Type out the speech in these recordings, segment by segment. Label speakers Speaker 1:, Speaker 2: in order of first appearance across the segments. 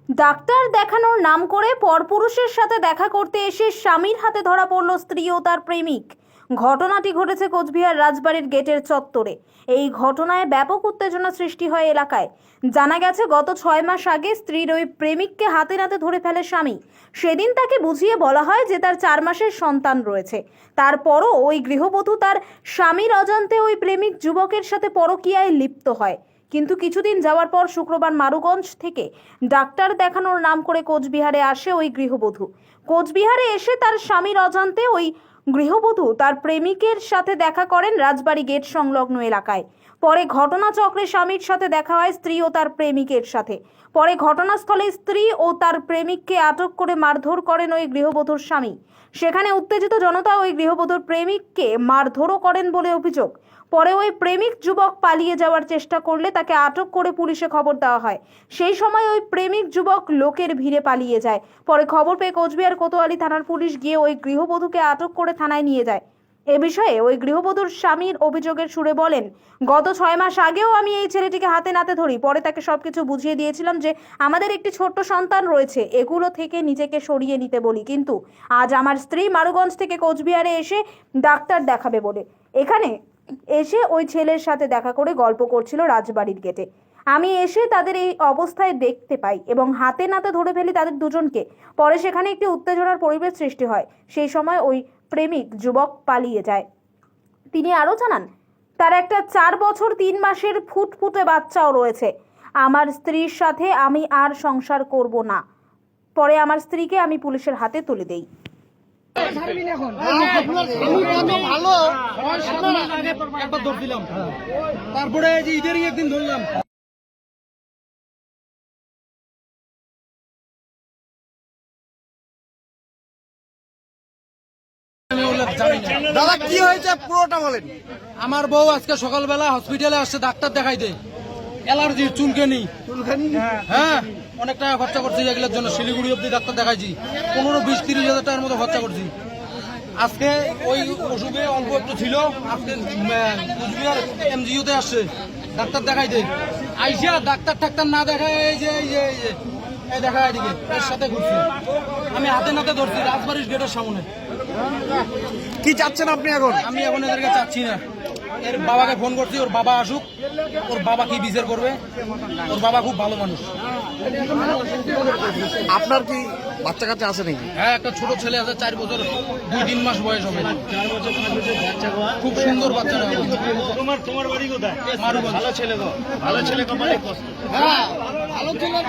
Speaker 1: Doctor দেখানোর নাম করে পরপুরুষের সাথে দেখা করতে এসে স্বামীর হাতে ধরা পড়ল স্ত্রী ও তার প্রেমিক। ঘটনাটি ঘটেছে কোচবিহার রাজবাড়ির গেটের চত্বরে। এই ঘটনায় ব্যাপক উত্তেজনা সৃষ্টি হয় এলাকায়। জানা গেছে গত 6 মাস আগে স্ত্রীর ওই প্রেমিককে হাতে নাতে ধরে ফেলে স্বামী। সেদিন তাকে বুঝিয়ে বলা হয় যে তার 4 মাসের সন্তান রয়েছে। তারপরও ওই গৃহবধূ তার স্বামীর অজান্তে ওই প্রেমিক যুবকের সাথে পরকীয়ায় লিপ্ত হয়। কিন্তু কিছুদিন যাওয়ার পর শুক্রবার মারুগঞ্জ থেকে ডাক্তার দেখানোর নাম করে কোচবিহারে আসে ওই গৃহবধূ। কোচবিহারে এসে তার স্বামীর অজান্তে ওই গৃহবধূ তার প্রেমিকের সাথে দেখা করেন রাজবাড়ি গেট সংলগ্ন এলাকায়। পরে ঘটনাচক্রে স্বামীর সাথে দেখা হয় স্ত্রী ও তার প্রেমিকের সাথে। পরে ঘটনাস্থলে স্ত্রী ও তার প্রেমিককে আটক করে মারধর করেন ওই গৃহবধূর স্বামী। সেখানে উত্তেজিত জনতা ওই গৃহবধূর প্রেমিককে মারধরও করেন বলে অভিযোগ। পরে ওই প্রেমিক যুবক পালিয়ে যাওয়ার চেষ্টা করলে তাকে আটক করে পুলিশে খবর দেওয়া হয়। সেই সময় ওই প্রেমিক যুবক লোকের ভিড়ে পালিয়ে যায়। পরে খবর পেয়ে কোচবিহার কোতোয়ালি থানার পুলিশ গিয়ে ওই গৃহবধূকে আটক করে থানায় নিয়ে যায়। এ বিষয়ে ওই গৃহবধূর স্বামীর অভিযোগের সুরে বলেন, গত 6 মাস আগেও আমি এই ছেলেটিকে হাতে নাতে ধরি। পরে তাকে সবকিছু বুঝিয়ে দিয়েছিলাম যে আমাদের একটি ছোট্ট সন্তান রয়েছে, এগুলো থেকে নিজেকে সরিয়ে নিতে বলি। কিন্তু আজ আমার স্ত্রী মারুগঞ্জ থেকে কোচবিহারে এসে ডাক্তার দেখাবে বলে এখানে এসে ওই ছেলের সাথে দেখা করে গল্প করছিল রাজবাড়ির গেটে। আমি এসে তাদের এই অবস্থায় দেখতে পাই এবং হাতে নাতে ধরে ফেলি তাদের দুজনকে। পরে সেখানে একটি উত্তেজনার পরিবেশ সৃষ্টি হয়। সেই সময় ওই প্রেমিক যুবক পালিয়ে যায়। তিনি আরও জানান, তার একটা 4 বছর 3 মাসের ফুটফুটে বাচ্চাও রয়েছে। আমার স্ত্রীর সাথে আমি আর সংসার করব না। পরে আমার স্ত্রীকে আমি পুলিশের হাতে তুলে দেই।
Speaker 2: তারপরে ঈদের একদিন ধরলাম। দাদা কি হয়েছে পুরোটা বলেন। আমার বউ আজকে সকালবেলা হসপিটালে আসছে ডাক্তার দেখাইতে, অ্যালার্জি চুলকানি। হ্যাঁ, অনেক টাকা খরচা করছি এগুলোর জন্য। শিলিগুড়ি অব্দি ডাক্তার দেখাইছি, 15-20-30 হাজার টাকার মতো খরচা করছি। আজকে ওই ওষুধে অল্প একটু ছিল, আজকে কুচবিহার এমজিওতে আসছে ডাক্তার দেখাইতে। আইসা ডাক্তার ঠাক্তার না দেখায় এই যে এই দেখা এদিকে এর সাথে ঘুরছি। আমি হাতে নাতে ধরছি রাজবাড়ির গেটের সামনে।
Speaker 3: কি চাচ্ছেন আপনি এখন?
Speaker 2: আমি এখন এদেরকে চাচ্ছি না। এর বাবাকে ফোন করছি, ওর বাবা আসুক, ওর বাবা কি বিচার করবে। ওর বাবা খুব ভালো মানুষ।
Speaker 3: আপনার কি বাচ্চা কাচ্চা আছে নাকি?
Speaker 2: হ্যাঁ, একটা ছোট ছেলে আছে, 4 বছর 2-3 মাস বয়স হবে। খুব সুন্দর বাচ্চা।
Speaker 4: তোমার বাড়ি কোথায়?
Speaker 2: মারুগঞ্জ।
Speaker 4: ভালো ছেলে গো, ভালো ছেলে কো মানে
Speaker 2: হ্যাঁ, ভালো ছেলে।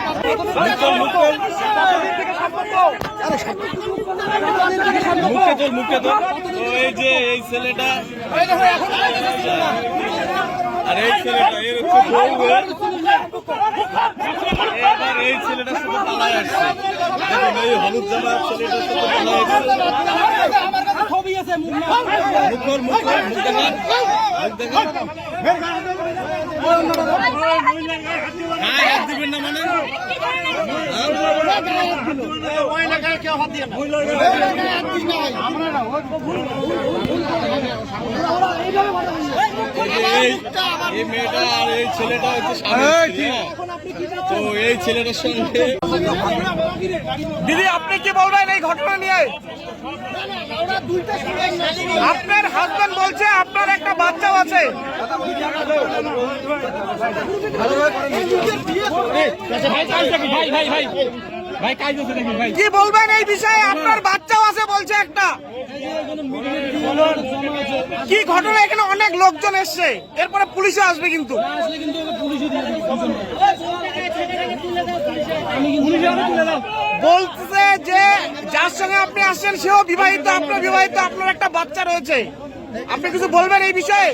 Speaker 4: মুখে তো এই যে এই ছেলেটা আর এই ছেলেটা এর এবার এই ছেলেটার সাথে পালায় আসছে। দেখুন এই হলুদ জামার ছেলেটার সাথে পালায় আসছে। মুখ দেখান। হ্যাঁ, হাত দিবেন না মানে এই মেয়েটা আর এই ছেলেটা হচ্ছে স্বামী। তো এই ছেলেটার সঙ্গে
Speaker 3: দিদি, আপনি কি বলবেন এই ঘটনা নিয়ে? আপনার হাজবেন্ড বলছে আপনার একটা বাচ্চাও আছে। কি বলবেন এই বিষয়ে? আপনার বাচ্চাও আছে বলছে একটা। কি ঘটনা? এখানে অনেক লোকজন এসছে, এরপরে পুলিশে আসবে কিন্তু। বলছে যে যার সঙ্গে আপনি আসছেন সেও বিবাহিত, আপনার বিবাহিত, আপনার একটা বাচ্চা রয়েছে। আপনি কিছু বলবেন এই বিষয়ে?